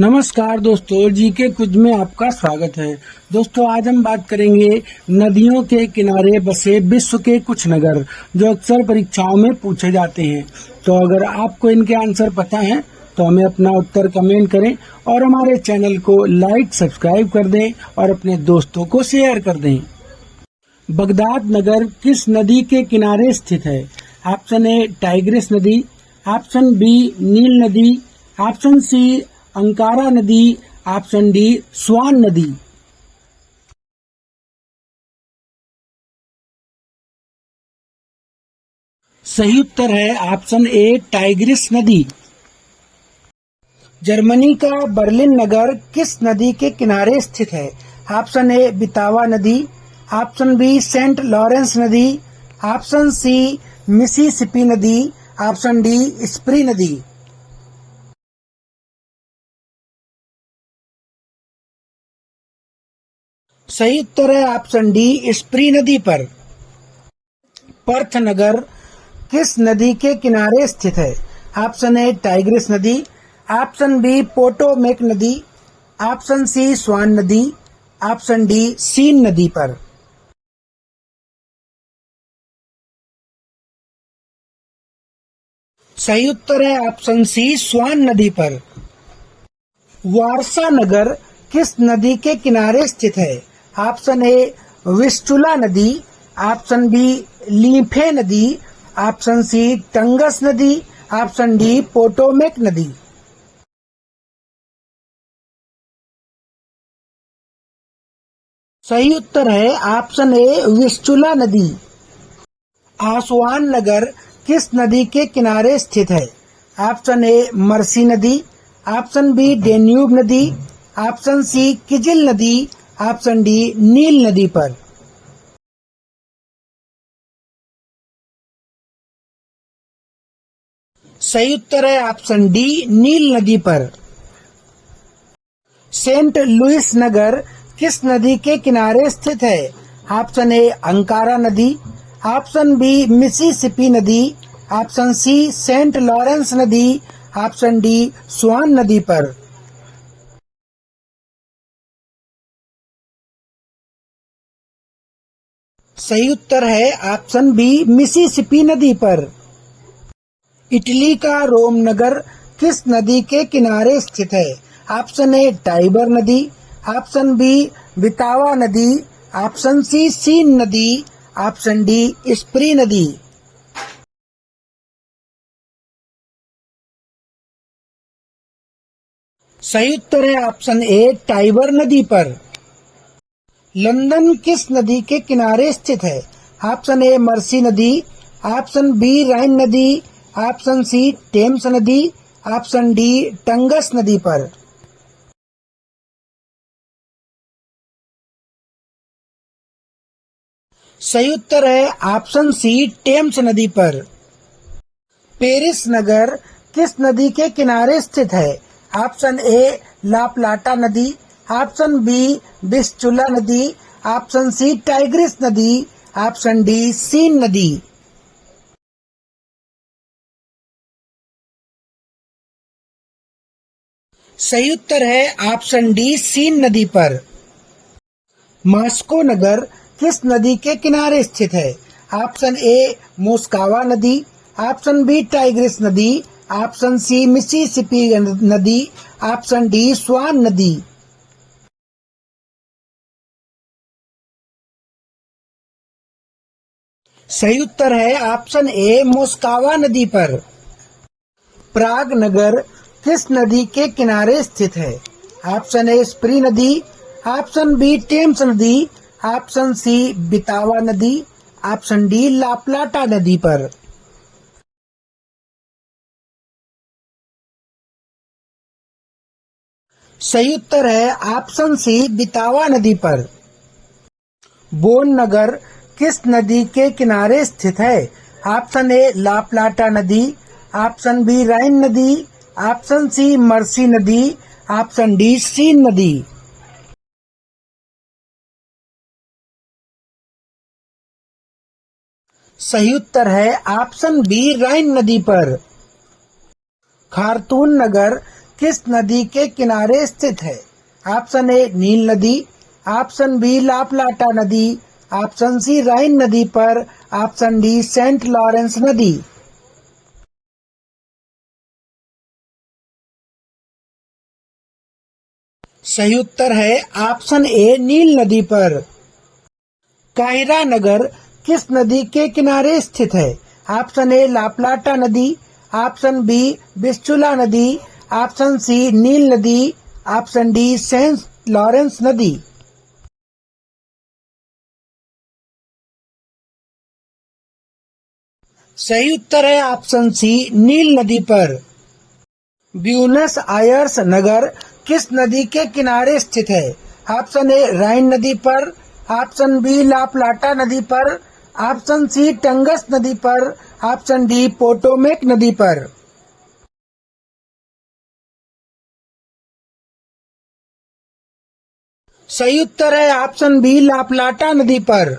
नमस्कार दोस्तों, जीके कुछ में आपका स्वागत है। दोस्तों, आज हम बात करेंगे नदियों के किनारे बसे विश्व के कुछ नगर जो अक्सर परीक्षाओं में पूछे जाते हैं। तो अगर आपको इनके आंसर पता है तो हमें अपना उत्तर कमेंट करें और हमारे चैनल को लाइक सब्सक्राइब कर दें और अपने दोस्तों को शेयर कर दें। बगदाद नगर किस नदी के किनारे स्थित है? ऑप्शन ए टाइग्रिस नदी, ऑप्शन बी नील नदी, ऑप्शन सी अंकारा नदी, ऑप्शन डी स्वान नदी। सही उत्तर है ऑप्शन ए टाइग्रिस नदी। जर्मनी का बर्लिन नगर किस नदी के किनारे स्थित है? ऑप्शन ए बितावा नदी, ऑप्शन बी सेंट लॉरेंस नदी, ऑप्शन सी मिसिसिपी नदी, ऑप्शन डी स्प्री नदी। सही उत्तर है ऑप्शन डी स्प्री नदी पर। पर्थ नगर किस नदी के किनारे स्थित है? ऑप्शन ए टाइग्रिस नदी, ऑप्शन बी पोटोमेक नदी, ऑप्शन सी स्वान नदी, ऑप्शन डी सीन नदी पर। सही उत्तर है ऑप्शन सी स्वान नदी पर। वारसा नगर किस नदी के किनारे स्थित है? ऑप्शन ए विस्चुला नदी, ऑप्शन बी लीफे नदी, ऑप्शन सी टंगस नदी, ऑप्शन डी पोटोमेक नदी। सही उत्तर है ऑप्शन ए विस्चुला नदी। आसवान नगर किस नदी के किनारे स्थित है? ऑप्शन ए मर्सी नदी, ऑप्शन बी डेन्यूब नदी, ऑप्शन सी किजिल नदी, ऑप्शन डी नील नदी पर। सही उत्तर है ऑप्शन डी नील नदी पर। सेंट लुइस नगर किस नदी के किनारे स्थित है? ऑप्शन ए अंकारा नदी, ऑप्शन बी मिसिसिपी नदी, ऑप्शन सी सेंट लॉरेंस नदी, ऑप्शन डी स्वान नदी पर। सही उत्तर है ऑप्शन बी मिसिसिपी नदी पर। इटली का रोम नगर किस नदी के किनारे स्थित है? ऑप्शन ए टाइबर नदी, ऑप्शन बी बितावा नदी, ऑप्शन सी सीन नदी, ऑप्शन डी स्प्री नदी। सही उत्तर है ऑप्शन ए टाइबर नदी पर। लंदन किस नदी के किनारे स्थित है? ऑप्शन ए मर्सी नदी, ऑप्शन बी राइन नदी, ऑप्शन सी टेम्स नदी, ऑप्शन डी टंगस नदी पर। सही उत्तर है ऑप्शन सी टेम्स नदी पर। पेरिस नगर किस नदी के किनारे स्थित है? ऑप्शन ए ला प्लाटा नदी, ऑप्शन बी विस्चुला नदी, ऑप्शन सी टाइग्रिस नदी, ऑप्शन डी सीन नदी। सही उत्तर है ऑप्शन डी सीन नदी पर। मास्को नगर किस नदी के किनारे स्थित है? ऑप्शन ए मोस्कावा नदी, ऑप्शन बी टाइग्रिस नदी, ऑप्शन सी मिसिसिपी नदी, ऑप्शन डी स्वान नदी। सही उत्तर है ऑप्शन ए मोस्कावा नदी पर। प्राग नगर किस नदी के किनारे स्थित है? ऑप्शन ए स्प्री नदी, ऑप्शन बी टेम्स नदी, ऑप्शन सी बितावा नदी, ऑप्शन डी ला प्लाटा नदी पर। सही उत्तर है ऑप्शन सी बितावा नदी पर। बोन नगर किस नदी के किनारे स्थित है? ऑप्शन ए ला प्लाटा नदी, ऑप्शन बी राइन नदी, ऑप्शन सी मर्सी नदी, ऑप्शन डी सीन नदी। सही उत्तर है ऑप्शन बी राइन नदी पर। खार्तून नगर किस नदी के किनारे स्थित है? ऑप्शन ए नील नदी, ऑप्शन बी लापलाटा नदी, ऑप्शन सी राइन नदी पर, ऑप्शन डी सेंट लॉरेंस नदी। सही उत्तर है ऑप्शन ए नील नदी पर। काहिरा नगर किस नदी के किनारे स्थित है? ऑप्शन ए लापलाटा नदी, ऑप्शन बी विस्चुला नदी, ऑप्शन सी नील नदी, ऑप्शन डी सेंट लॉरेंस नदी। सही उत्तर है ऑप्शन सी नील नदी पर। ब्यूनस आयर्स नगर किस नदी के किनारे स्थित है? ऑप्शन ए राइन नदी पर, ऑप्शन बी लापलाटा नदी पर, ऑप्शन सी टंगस नदी पर, ऑप्शन डी पोटोमेक नदी पर। सही उत्तर है ऑप्शन बी लापलाटा नदी पर।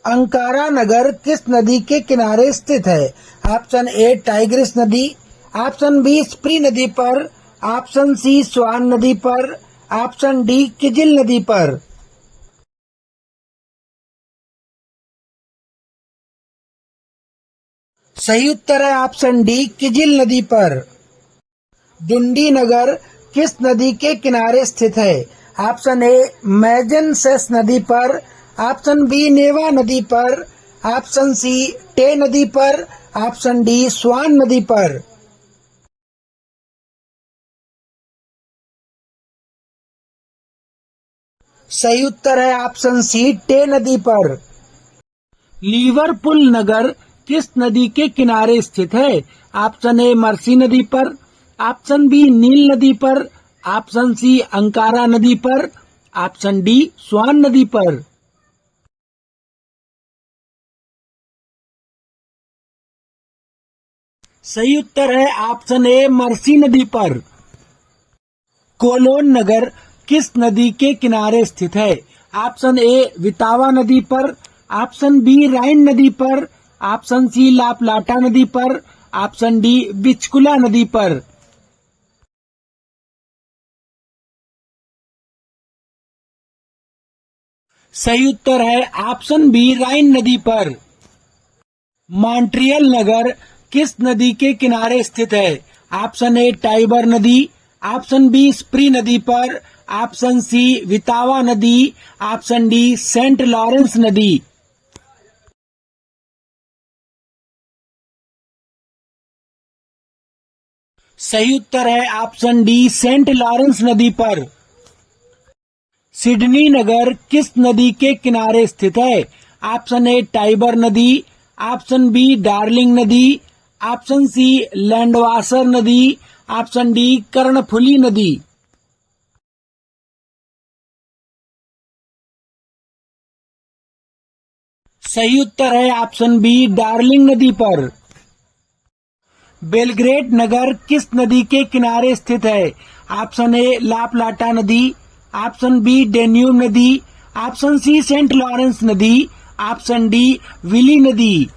अंकारा नगर किस नदी के किनारे स्थित है? ऑप्शन ए टाइग्रिस नदी, ऑप्शन बी स्प्री नदी पर, ऑप्शन सी स्वान नदी पर, ऑप्शन डी किजिल नदी पर। सही उत्तर है ऑप्शन डी किजिल नदी पर। डुंडी नगर किस नदी के किनारे स्थित है? ऑप्शन ए मैजेंसेस नदी पर, ऑप्शन बी नेवा नदी पर, ऑप्शन सी टे नदी पर, ऑप्शन डी स्वान नदी पर। सही उत्तर है ऑप्शन सी टे नदी पर। लिवरपूल नगर किस नदी के किनारे स्थित है? ऑप्शन ए मर्सी नदी पर, ऑप्शन बी नील नदी पर, ऑप्शन सी अंकारा नदी पर, ऑप्शन डी स्वान नदी पर। सही उत्तर है ऑप्शन ए मर्सी नदी पर। कोलोन नगर किस नदी के किनारे स्थित है? ऑप्शन ए वितावा नदी पर, ऑप्शन बी राइन नदी पर, ऑप्शन सी लापलाटा नदी पर, ऑप्शन डी बिचकुला नदी पर। सही उत्तर है ऑप्शन बी राइन नदी पर। मॉन्ट्रियल नगर किस नदी के किनारे स्थित है? ऑप्शन ए टाइबर नदी, ऑप्शन बी स्प्री नदी पर, ऑप्शन सी वितावा नदी, ऑप्शन डी सेंट लॉरेंस नदी। सही उत्तर है ऑप्शन डी सेंट लॉरेंस नदी पर। सिडनी नगर किस नदी के किनारे स्थित है? ऑप्शन ए टाइबर नदी, ऑप्शन बी डार्लिंग नदी, ऑप्शन सी लैंडवासर नदी, ऑप्शन डी कर्णफुली नदी। सही उत्तर है ऑप्शन बी डार्लिंग नदी पर। बेलग्रेड नगर किस नदी के किनारे स्थित है? ऑप्शन ए लापलाटा नदी, ऑप्शन बी डेन्यूब नदी, ऑप्शन सी सेंट लॉरेंस नदी, ऑप्शन डी विली नदी।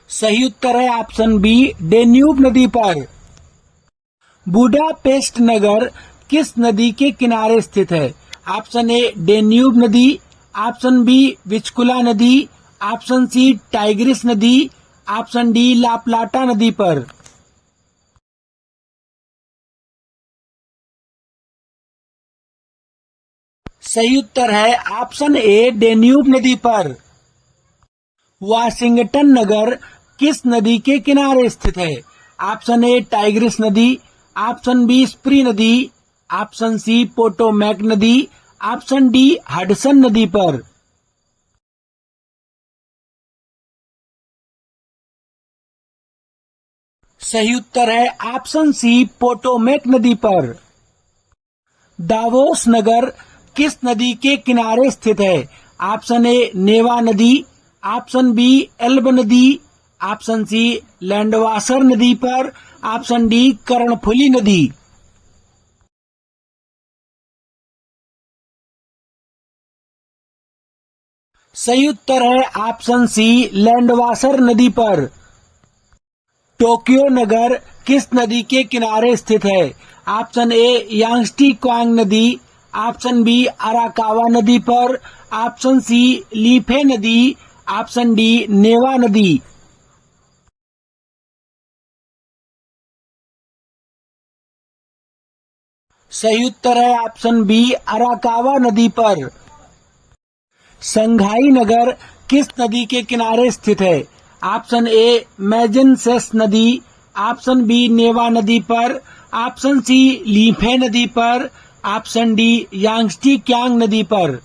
सही उत्तर है ऑप्शन बी डेन्यूब नदी पर। बुडापेस्ट नगर किस नदी के किनारे स्थित है? ऑप्शन ए डेन्यूब नदी, ऑप्शन बी विचकुला नदी, ऑप्शन सी टाइग्रिस नदी, ऑप्शन डी लापलाटा नदी पर। सही उत्तर है ऑप्शन ए डेन्यूब नदी पर। वाशिंगटन नगर किस नदी के किनारे स्थित है? ऑप्शन ए टाइग्रिस नदी, ऑप्शन बी स्प्री नदी, ऑप्शन सी पोटोमैक नदी, ऑप्शन डी हडसन नदी पर। सही उत्तर है ऑप्शन सी पोटोमैक नदी पर। दावोस नगर किस नदी के किनारे स्थित है? ऑप्शन ए नेवा नदी, ऑप्शन बी एल्ब नदी, ऑप्शन सी लैंडवासर नदी पर, ऑप्शन डी कर्णफुली नदी। सही उत्तर है ऑप्शन सी, लैंडवासर नदी पर। टोक्यो नगर किस नदी के किनारे स्थित है? ऑप्शन ए, यांगस्टी क्वांग नदी, ऑप्शन बी, अराकावा नदी पर, ऑप्शन सी, लीफे नदी, ऑप्शन डी, नेवा नदी। सही उत्तर है ऑप्शन बी, अराकावा नदी पर। संघाई नगर किस नदी के किनारे स्थित है? ऑप्शन ए, मैजिनसेस नदी, ऑप्शन बी, नेवा नदी पर, ऑप्शन सी, लीफे नदी पर, ऑप्शन डी, यांगस्टी क्यांग नदी पर।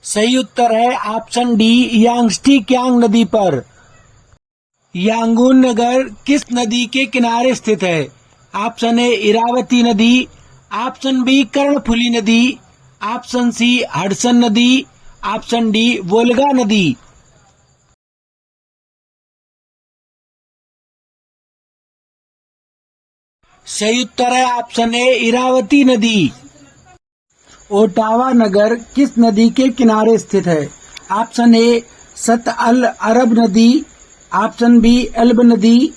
सही उत्तर है ऑप्शन डी, यांगस्टी क्यांग नदी पर। यांगून नगर किस नदी के किनारे स्थित है? ऑप्शन ए, इरावती नदी, ऑप्शन बी, कर्णफुली नदी, ऑप्शन सी, हडसन नदी, ऑप्शन डी, वोल्गा नदी। सही उत्तर है ऑप्शन ए, इरावती नदी। ओटावा नगर किस नदी के किनारे स्थित है? ऑप्शन ए, सत अल अरब नदी, ऑप्शन बी, एल्ब नदी,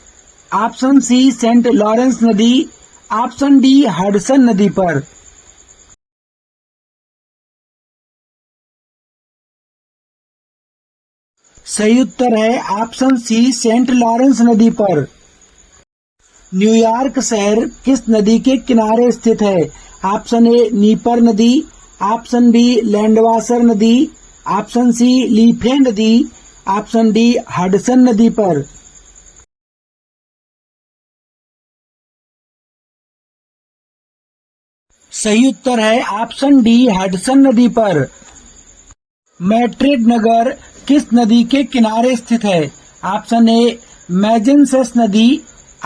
ऑप्शन सी, सेंट लॉरेंस नदी, ऑप्शन डी, हडसन नदी पर। सही उत्तर है ऑप्शन सी, सेंट लॉरेंस नदी पर। न्यूयॉर्क शहर किस नदी के किनारे स्थित है? ऑप्शन ए, नीपर नदी, ऑप्शन बी, लैंडवासर नदी, ऑप्शन सी, लीफे नदी, ऑप्शन डी, हडसन नदी पर। सही उत्तर है ऑप्शन डी, हडसन नदी पर। मैड्रिड नगर किस नदी के किनारे स्थित है? ऑप्शन ए, मैजेंसेस नदी,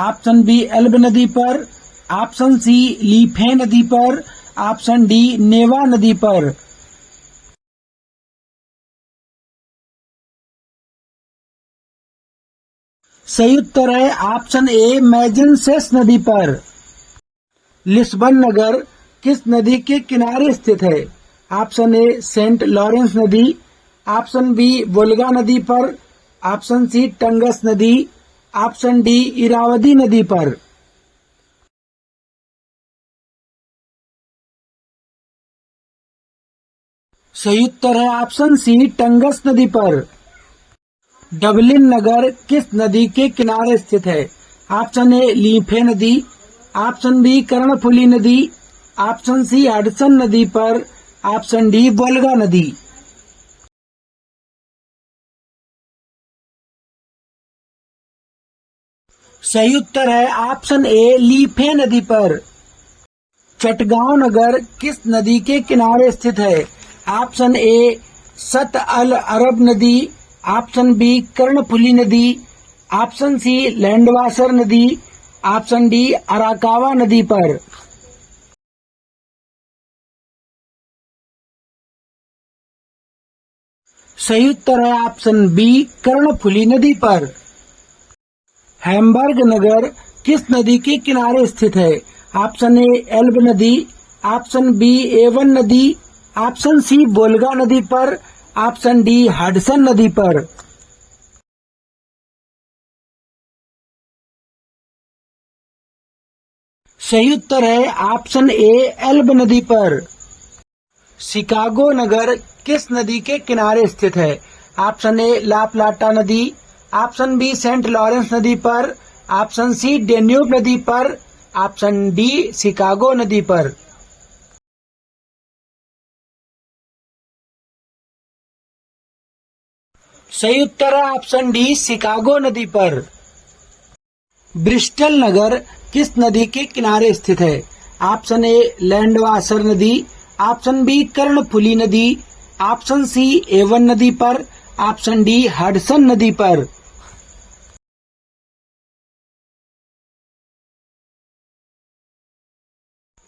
ऑप्शन बी, एल्ब नदी पर, ऑप्शन सी, लीफे नदी पर, ऑप्शन डी, नेवा नदी पर। सही उत्तर है ऑप्शन ए, मैजेंसेस नदी पर। लिस्बन नगर किस नदी के किनारे स्थित है? ऑप्शन ए, सेंट लॉरेंस नदी, ऑप्शन बी, वोल्गा नदी पर, ऑप्शन सी, टंगस नदी, ऑप्शन डी, इरावदी नदी पर। सही उत्तर है ऑप्शन सी, टंगस नदी पर। डबलिन नगर किस नदी के किनारे स्थित है? ऑप्शन ए, लीफे नदी, ऑप्शन बी, कर्णफुली नदी, ऑप्शन सी, हडसन नदी पर, ऑप्शन डी, वोल्गा नदी। सही उत्तर है ऑप्शन ए, लीफे नदी पर। चटगांव नगर किस नदी के किनारे स्थित है? ऑप्शन ए, सत अल अरब नदी, ऑप्शन बी, कर्णफुली नदी, ऑप्शन सी, लैंडवासर नदी, ऑप्शन डी, अराकावा नदी पर। सही उत्तर है ऑप्शन बी, कर्णफुली नदी पर। हैम्बर्ग नगर किस नदी के किनारे स्थित है? ऑप्शन ए, एल्ब नदी, ऑप्शन बी, एवन नदी, ऑप्शन सी, वोल्गा नदी पर, ऑप्शन डी, हडसन नदी पर। सही उत्तर है ऑप्शन ए, एल्ब नदी पर। शिकागो नगर किस नदी के किनारे स्थित है? ऑप्शन ए, ला प्लाटा नदी, ऑप्शन बी, सेंट लॉरेंस नदी पर, ऑप्शन सी, डेन्यूब नदी पर, ऑप्शन डी, शिकागो नदी पर। सही उत्तर है ऑप्शन डी, शिकागो नदी पर। ब्रिस्टल नगर किस नदी के किनारे स्थित है? ऑप्शन ए, लैंडवासर नदी, ऑप्शन बी, कर्णफुली नदी, ऑप्शन सी, एवन नदी पर, ऑप्शन डी, हडसन नदी पर।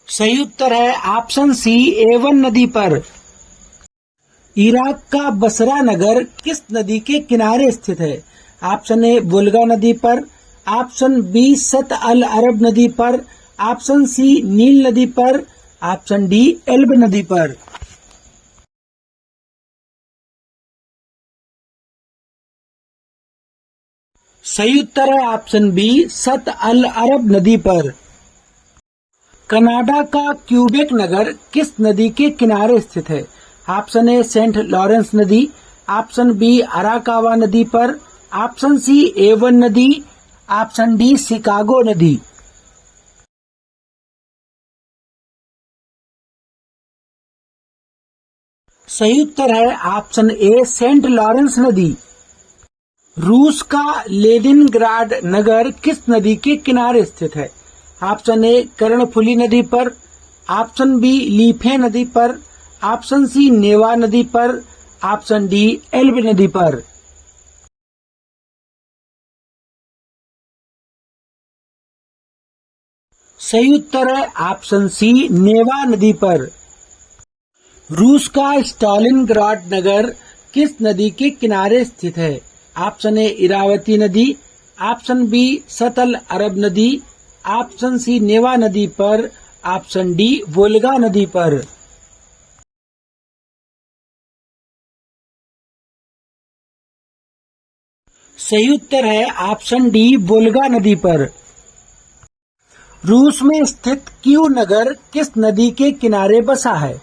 सही उत्तर है ऑप्शन सी, एवन नदी पर। इराक का बसरा नगर किस नदी के किनारे स्थित है? ऑप्शन ए, वोल्गा नदी पर, ऑप्शन बी, सत अल अरब नदी पर, ऑप्शन सी नील नदी पर, ऑप्शन डी एल्ब नदी पर। सही उत्तर है ऑप्शन बी सत अल अरब नदी पर। कनाडा का क्यूबेक नगर किस नदी के किनारे स्थित है? ऑप्शन ए सेंट लॉरेंस नदी, ऑप्शन बी अराकावा नदी पर, ऑप्शन सी एवन नदी, ऑप्शन डी शिकागो नदी। सही उत्तर है ऑप्शन ए सेंट लॉरेंस नदी। रूस का लेनिनग्राड नगर किस नदी के किनारे स्थित है? ऑप्शन ए कर्णफुली नदी पर, ऑप्शन बी लीफे नदी पर, ऑप्शन सी नेवा नदी पर, ऑप्शन डी एल्ब नदी पर। सही उत्तर है ऑप्शन सी नेवा नदी पर। रूस का स्टालिनग्राड नगर किस नदी के किनारे स्थित है? ऑप्शन ए इरावती नदी, ऑप्शन बी सतल अरब नदी, ऑप्शन सी नेवा नदी पर, ऑप्शन डी वोल्गा नदी पर। सही उत्तर है ऑप्शन डी वोल्गा नदी पर। रूस में स्थित कीव नगर किस नदी के किनारे बसा है?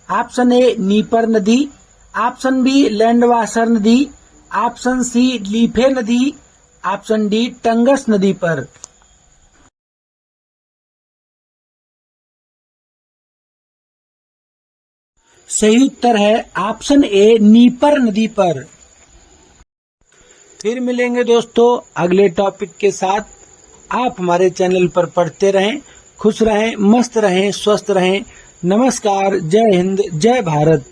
ऑप्शन ए नीपर नदी, ऑप्शन बी लैंडवासर नदी, ऑप्शन सी लीफे नदी, ऑप्शन डी टंगस नदी पर। सही उत्तर है ऑप्शन ए नीपर नदी पर। फिर मिलेंगे दोस्तों अगले टॉपिक के साथ। आप हमारे चैनल पर पढ़ते रहें, खुश रहें, मस्त रहें, स्वस्थ रहें। नमस्कार, जय हिंद, जय भारत।